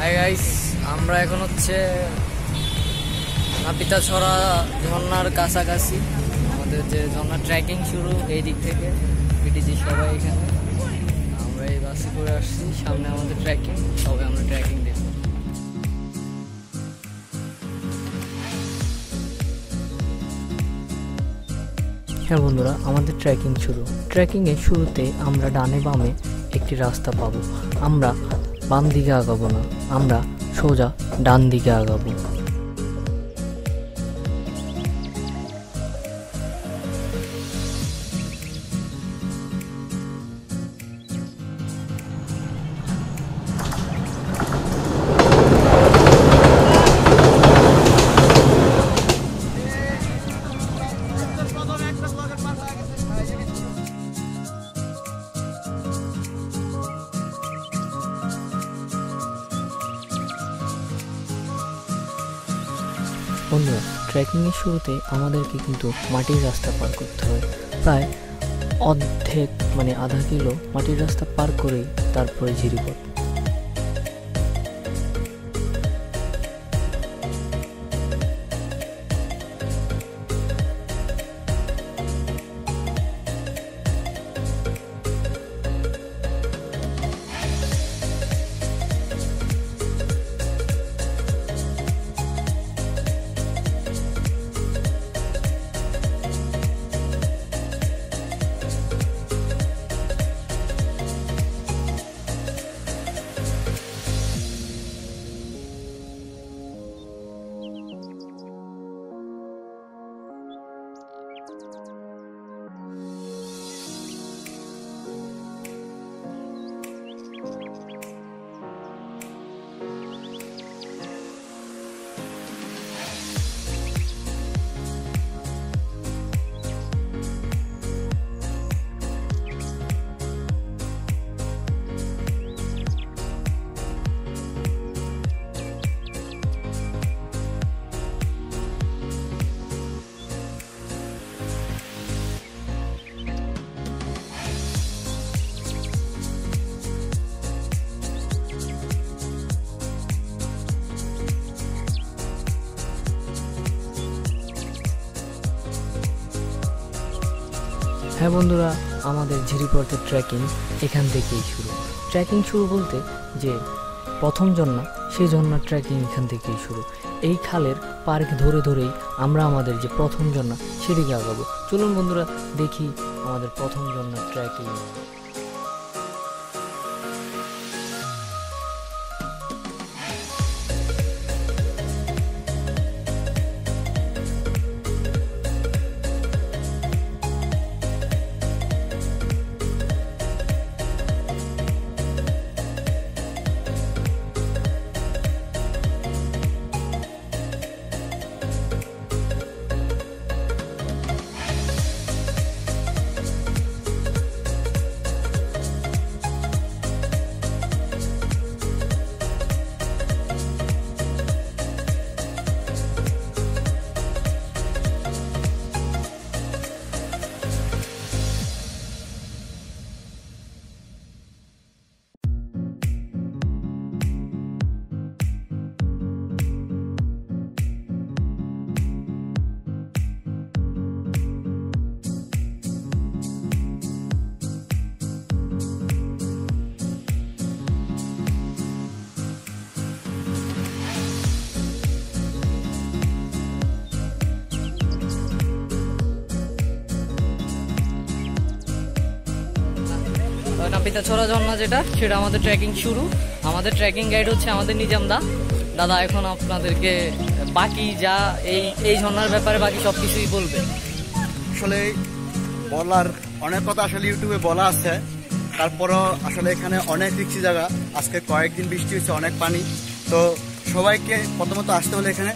Hi guys, আমরা এখন হচ্ছে নাপিতাছড়া ঝর্ণার কাছাকাছি। আমাদের যে ঝর্ণার ট্রেকিং শুরু এই দিক থেকে পিটিজি সবাই এখানে। আমরা এই বাসে করে আসছি, সামনে আমাদের ট্রেকিং, সবাই আমরা ট্রেকিং দেখব। হ্যাঁ বন্ধুরা, আমাদের ট্রেকিং শুরু। ট্রেকিংয়ের শুরুতে আমরা ডানে বামে একটি রাস্তা পাবো। আমরা বাম দিকে আগাবো না, আমরা সোজা ডান দিকে আগাবো। বন্ধুরা, ট্রেকিংয়ের শুরুতে আমাদেরকে কিন্তু মাটির রাস্তা পার করতে হয়। প্রায় অর্ধেক আধা কিলো মাটির রাস্তা পার করেই তারপরে ঝিরিপথ। হ্যাঁ বন্ধুরা, আমাদের ঝিরিপথের ট্রেকিং এখান থেকেই শুরু। ট্রেকিং শুরু বলতে যে প্রথম ঝর্ণা, সেই ঝর্ণার ট্রেকিং এখান থেকেই শুরু। এই খালের পার্ক ধরে ধরেই আমরা আমাদের যে প্রথম ঝর্ণা সেদিকে আগাবো। চলুন বন্ধুরা, দেখি আমাদের প্রথম ঝর্ণার ট্রেকিং। নাপিতাছড়া ঝর্ণা যেটা, সেটা আমাদের ট্রেকিং শুরু। আমাদের ট্রেকিং গাইড হচ্ছে আমাদের নিজাম দাদা। এখন আপনাদেরকে বাকি যা এই ঝর্ণার ব্যাপারে বাকি সবকিছুই বলবে। আসলে বলার অনেক কথা আসলে ইউটিউবে বলা আছে, তারপরও আসলে এখানে অনেক রিক্সি জায়গা। আজকে কয়েকদিন বৃষ্টি হচ্ছে, অনেক পানি। তো সবাইকে প্রথমত আসতে হলে এখানে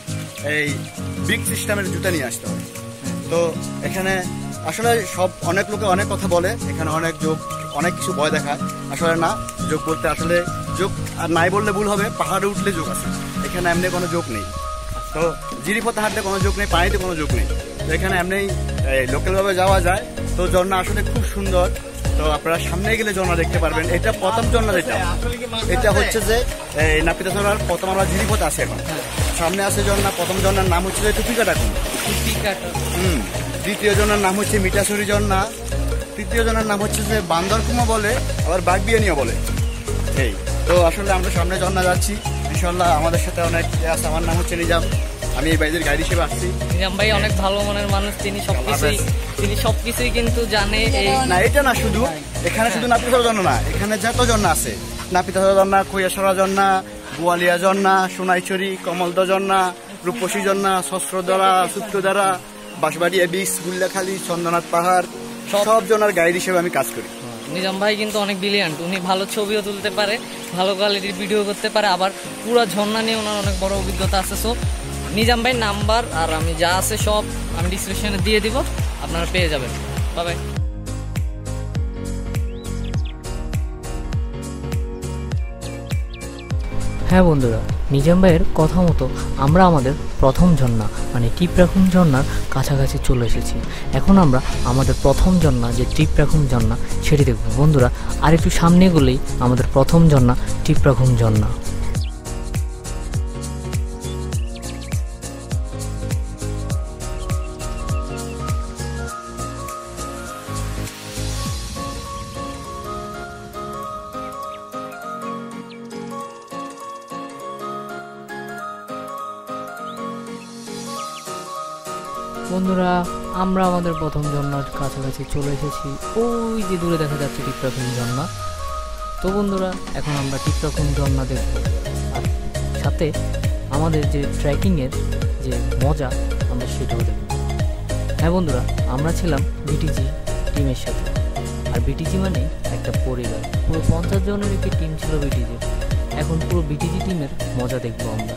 এই বিগ সিস্টেমের জুতা নিয়ে আসতে হবে। তো এখানে আসলে অনেক লোকে অনেক কথা বলে, এখানে অনেক যোগ, অনেক কিছু ভয় দেখায়। আসলে না, যোগ বলতে আসলে যোগ আর নাই বললে ভুল হবে। পাহাড়ে উঠলে যোগ আছে, এখানে এমনি কোনো যোগ নেই। তো জিরিপথে হাঁটলে কোনো যোগ নেই, পানিতে কোনো যোগ নেই। তো এখানে এমনি লোকালভাবে যাওয়া যায়। তো ঝর্ণা আসলে খুব সুন্দর। তো তো আপনারা সামনে গেলে ঝর্ণা দেখতে পারবেন। এটা প্রথম ঝর্ণা যেটা, এটা হচ্ছে যে এই নাপিতাছড়ার প্রথম আমরা ঝিরিপথ আছে এখন, সামনে আছে ঝর্ণা। প্রথম ঝর্ণার নাম হচ্ছে যে টুপিকাটাকুম। দ্বিতীয় ঝর্ণার নাম হচ্ছে মিঠাছড়ি ঝর্ণা। তৃতীয় ঝর্ণার নাম হচ্ছে যে বান্দরকুমা বলে, আবার বাগবিয়ানিও বলে। এই তো আসলে আমরা সামনে ঝর্ণা যাচ্ছি ইনশাল্লাহ। আমাদের সাথে অনেক আছে। আমার নাম হচ্ছে নিজাম, আমি এই বাইদের গাইড হিসেবে আসছি। নিজাম ভাই অনেক ভালো মনের মানুষ, তিনি সবকিছুই কিন্তু জানে। না এটা না শুধু এখানে শুধু নাপিতাছড়া ঝর্ণা না, এখানে যত ঝর্ণা আছে, নাপিতাছড়া ঝর্ণা, খৈয়াছড়া ঝর্ণা, গোয়ালিয়া ঝর্ণা, সোনাইছড়ি, কমলদা ঝর্ণা, রূপসী ঝর্ণা, শস্ত্রদ্বারা, সূত্রদ্বারা, বাঁশবাড়িয়া বিচ, গুল্লাখালী, চন্দ্রনাথ পাহাড়, সব ঝর্ণার গাইড হিসেবে আমি কাজ করি। নিজাম ভাই কিন্তু অনেক ব্রিলিয়ান্ট, উনি ভালো ছবিও তুলতে পারে, ভালো কোয়ালিটির ভিডিও করতে পারে, আবার পুরো ঝর্ণা নিয়ে ওনার অনেক বড় অভিজ্ঞতা আছে। সো নিজাম ভাই নাম্বার আর আমি যা আছে সব আমি ডিসক্রিপশনে দিয়ে দিব, আপনারা পেয়ে যাবেন। বাই। হ্যাঁ বন্ধুরা, নিজাম ভাইয়ের কথা মতো আমরা আমাদের প্রথম ঝর্ণা মানে টিপরাখুম ঝর্ণার কাছাকাছি চলে এসেছি। এখন আমরা আমাদের প্রথম ঝর্ণা যে টিপরাখুম ঝর্ণা সেটি দেখব। বন্ধুরা আর একটু সামনে গেলেই আমাদের প্রথম ঝর্ণা টিপরাখুম ঝর্ণা। বন্ধুরা আমরা আমাদের প্রথম ঝর্ণার কাছাকাছি চলে এসেছি। ওই যে দূরে দেখা যাচ্ছে টিপরাখুম ঝর্ণা। তো বন্ধুরা এখন আমরা টিপরাখুম ঝর্ণা দেখব, আর সাথে আমাদের যে ট্রেকিংয়ের যে মজা আমরা সেটাও দেখব। হ্যাঁ বন্ধুরা, আমরা ছিলাম বিটিজি টিমের সাথে, আর বিটিজি মানে একটা পরিবার। পুরো 50 জনের একটি টিম ছিল বিটিজি। এখন পুরো বিটিজি টিমের মজা দেখবো আমরা।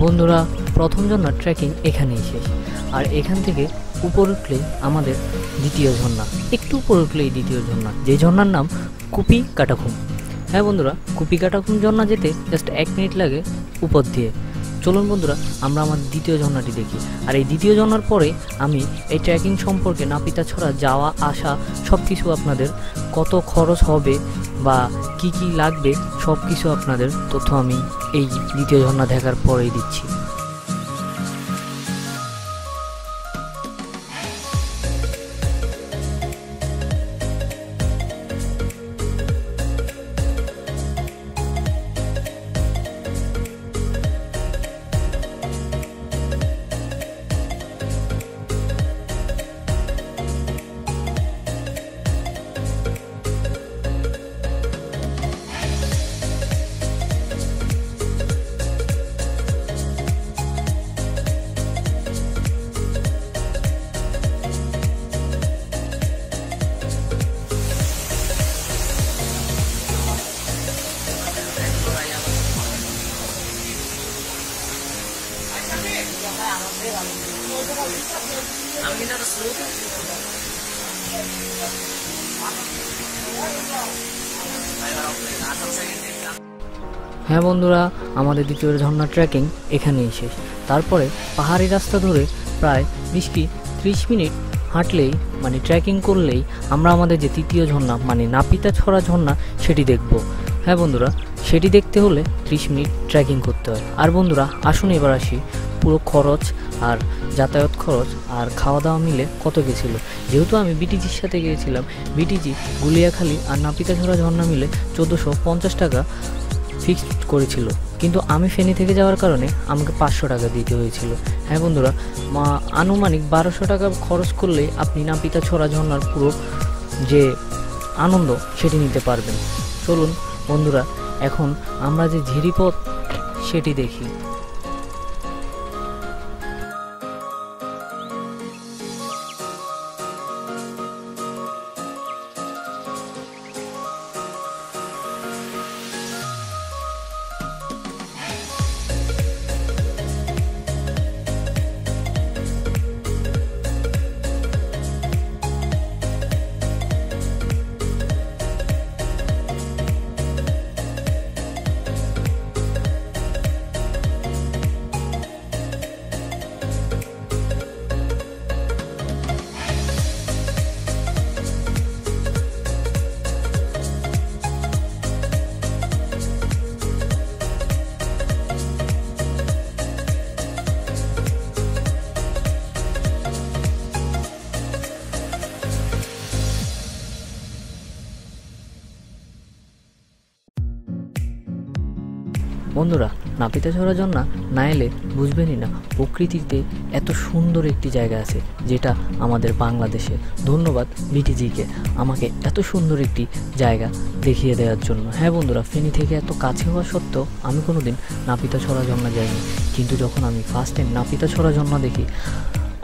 বন্ধুরা প্রথম ঝর্ণার ট্রেকিং এখানেই শেষ, আর এখান থেকে উপর উঠলেই আমাদের দ্বিতীয় ঝর্ণা। একটু উপর উঠলেই দ্বিতীয় ঝর্ণা, যে ঝর্ণার নাম কুপি কাটাখুম। হ্যাঁ বন্ধুরা, কুপি কাটাখুম ঝর্ণা যেতে জাস্ট 1 মিনিট লাগে উপর দিয়ে। চলুন বন্ধুরা আমরা আমাদের দ্বিতীয় ঝর্ণাটি দেখি। আর এই দ্বিতীয় ঝর্ণার পরে আমি এই ট্রেকিং সম্পর্কে নাপিতাছড়া যাওয়া আসা সব কিছু আপনাদের, কত খরচ হবে বা কি কি লাগবে সব কিছু আপনাদের তথ্য আমি এই দ্বিতীয় ঝর্ণা দেখার পরেই দিচ্ছি। হ্যাঁ বন্ধুরা, আমাদের দ্বিতীয় ঝর্ণা ট্রেকিং এখানেই শেষ। তারপরে পাহাড়ি রাস্তা ধরে প্রায় 20-30 মিনিট হাঁটলেই মানে ট্রেকিং করলেই আমরা আমাদের যে তৃতীয় ঝর্ণা মানে নাপিতাছড়া ঝর্ণা সেটি দেখব। হ্যাঁ বন্ধুরা, সেটি দেখতে হলে 30 মিনিট ট্রেকিং করতে হয়। আর বন্ধুরা আসুন এবার আসি পুরো খরচ আর যাতায়াত খরচ আর খাওয়া দাওয়া মিলে কত গেছিল। যেহেতু আমি বিটিজির সাথে গিয়েছিলাম, বিটিজি, গুলিয়াখালী আর নাপিতাছড়া ঝর্ণা মিলে 1450 টাকা ফিক্সড করেছিল, কিন্তু আমি ফেনী থেকে যাওয়ার কারণে আমাকে 500 টাকা দিতে হয়েছিল। হ্যাঁ বন্ধুরা, আনুমানিক 1200 টাকা খরচ করলে আপনি নাপিতা ছড়া ঝর্ণার পুরো যে আনন্দ সেটি নিতে পারবেন। চলুন বন্ধুরা, এখন আমরা যে ঝিরিপথ সেটি দেখি। বন্ধুরা, নাপিতা ছড়া ঝর্ণা না এলে বুঝবেনই না প্রকৃতিতে এত সুন্দর একটি জায়গা আছে, যেটা আমাদের বাংলাদেশে। ধন্যবাদ বিটিজিকে আমাকে এত সুন্দর একটি জায়গা দেখিয়ে দেওয়ার জন্য। হ্যাঁ বন্ধুরা, ফেনী থেকে এত কাছে হওয়া সত্ত্বেও আমি কোনোদিন নাপিতা ছড়া ঝর্ণা যাইনি, কিন্তু যখন আমি ফার্স্ট টাইম নাপিতা ছড়া ঝর্ণা দেখি,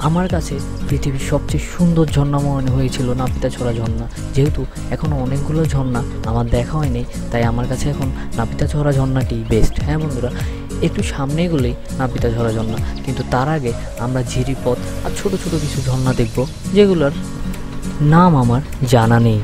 আমার কাছে পৃথিবীর সবচেয়ে সুন্দর ঝর্ণা মনে হয়েছিল নাপিতা ছড়া ঝর্ণা। যেহেতু এখনও অনেকগুলো ঝর্ণা আমার দেখা হয়নি, তাই আমার কাছে এখন নাপিতা ছড়া ঝর্ণাটি বেস্ট। হ্যাঁ বন্ধুরা, একটু সামনে গেলেই নাপিতা ছড়া ঝর্ণা, কিন্তু তার আগে আমরা ঝিরিপথ আর ছোট ছোট কিছু ঝর্ণা দেখব, যেগুলোর নাম আমার জানা নেই।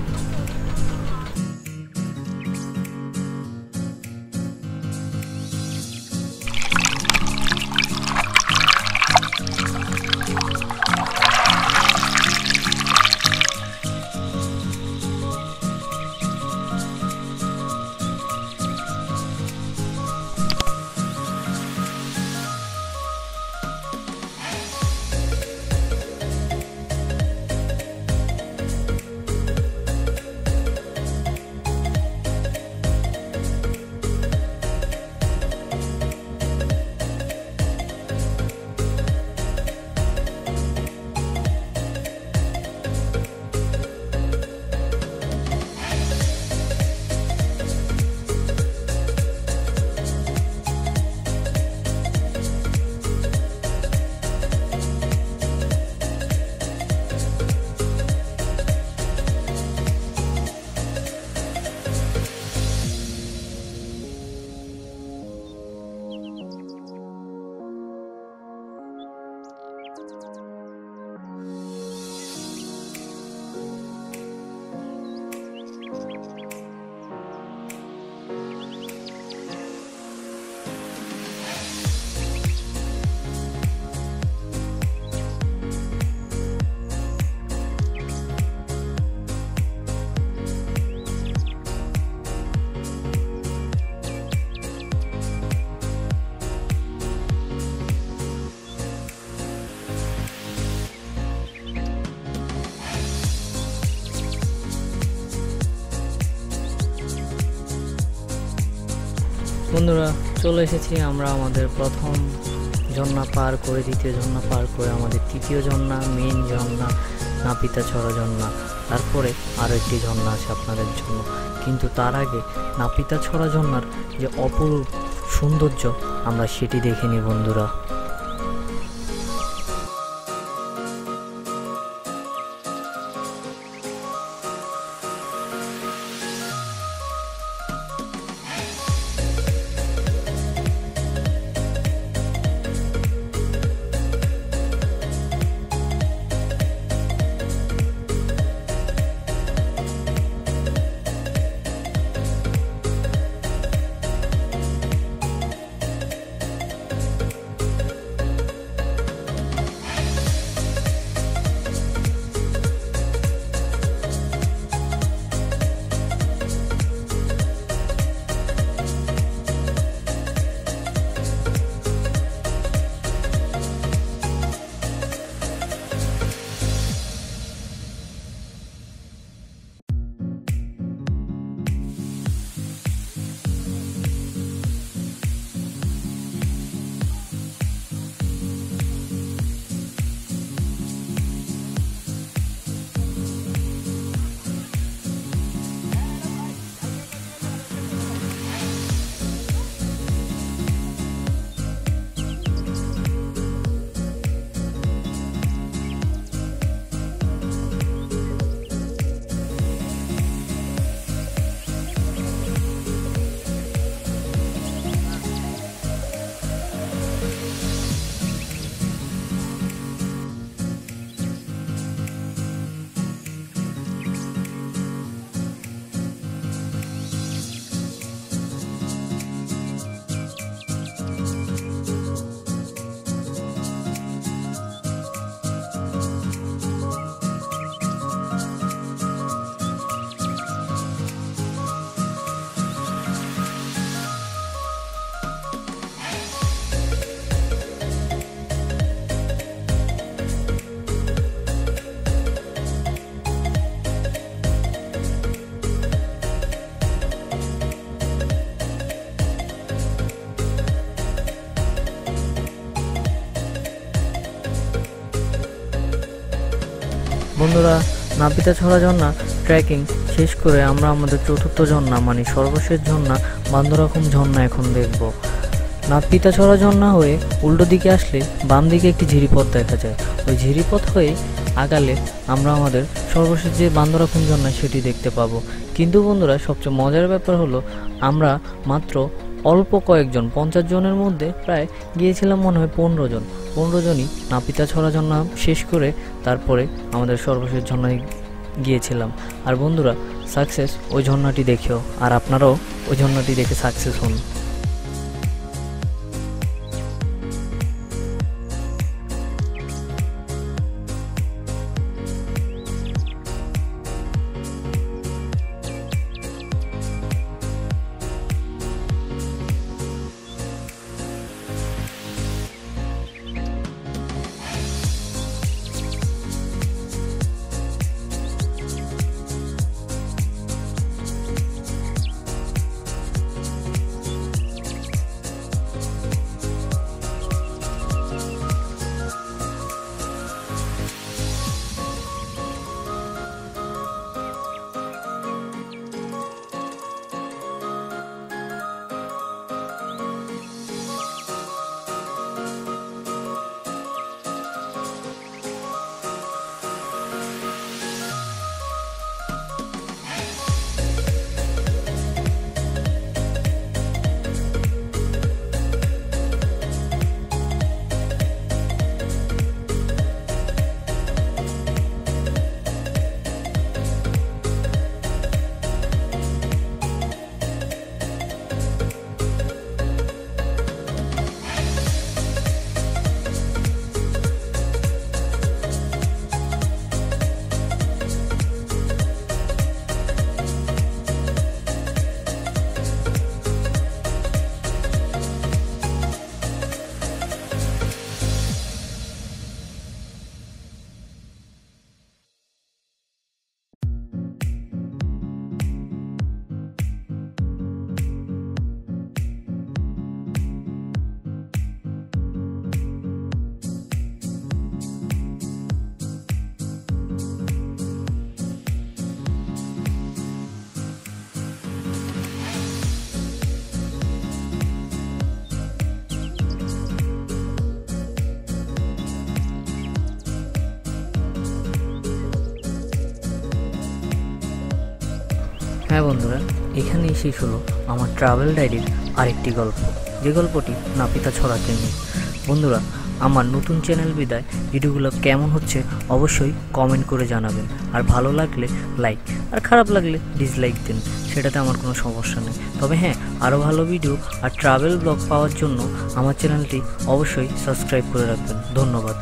বন্ধুরা, চলে এসেছি আমরা আমাদের প্রথম ঝর্ণা পার করে, দ্বিতীয় ঝর্ণা পার করে আমাদের তৃতীয় ঝর্ণা, মেইন ঝর্ণা নাপিতা ছড়া ঝর্ণা। তারপরে আরও একটি ঝর্ণা আছে আপনাদের জন্য, কিন্তু তার আগে নাপিতা ছড়া ঝর্ণার যে অপরূপ সৌন্দর্য আমরা সেটি দেখে নিই বন্ধুরা। বন্ধুরা, নাপিতা ছড়া ঝর্ণা ট্রেকিং শেষ করে আমরা আমাদের চতুর্থ ঝর্ণা মানে সর্বশেষ ঝর্ণা বান্দরবান ঝর্ণা এখন দেখব। নাপিতা ছড়া ঝর্ণা হয়ে উল্টো দিকে আসলে বাম দিকে একটি ঝিরিপথ দেখা যায়। ওই ঝিরিপথ হয়ে আগালে আমরা আমাদের সর্বশেষ যে বান্দরবান ঝর্ণা সেটি দেখতে পাবো। কিন্তু বন্ধুরা, সবচেয়ে মজার ব্যাপার হলো আমরা মাত্র অল্প কয়েকজন 50 জনের মধ্যে প্রায় গিয়েছিলাম মনে হয় 15 জনই নাপিতা ছড়া ঝর্ণা শেষ করে তারপরে আমাদের সর্বশেষ ঝর্ণায় গিয়েছিলাম। আর বন্ধুরা, সাকসেস ওই ঝর্ণাটি দেখেও, আর আপনারাও ওই ঝর্ণাটি দেখে সাকসেস হন। হ্যাঁ বন্ধুরা, এখানেই শেষ হলো আমার ট্রাভেল ডায়েরির আরেকটি গল্প, যে গল্পটি নাপিতা ছড়াকে নিয়ে। বন্ধুরা, আমার নতুন চ্যানেল বিদায় ভিডিওগুলো কেমন হচ্ছে অবশ্যই কমেন্ট করে জানাবেন। আর ভালো লাগলে লাইক, আর খারাপ লাগলে ডিসলাইক দিন, সেটাতে আমার কোনো সমস্যা নেই। তবে হ্যাঁ, আরও ভালো ভিডিও আর ট্রাভেল ব্লগ পাওয়ার জন্য আমার চ্যানেলটি অবশ্যই সাবস্ক্রাইব করে রাখবেন। ধন্যবাদ।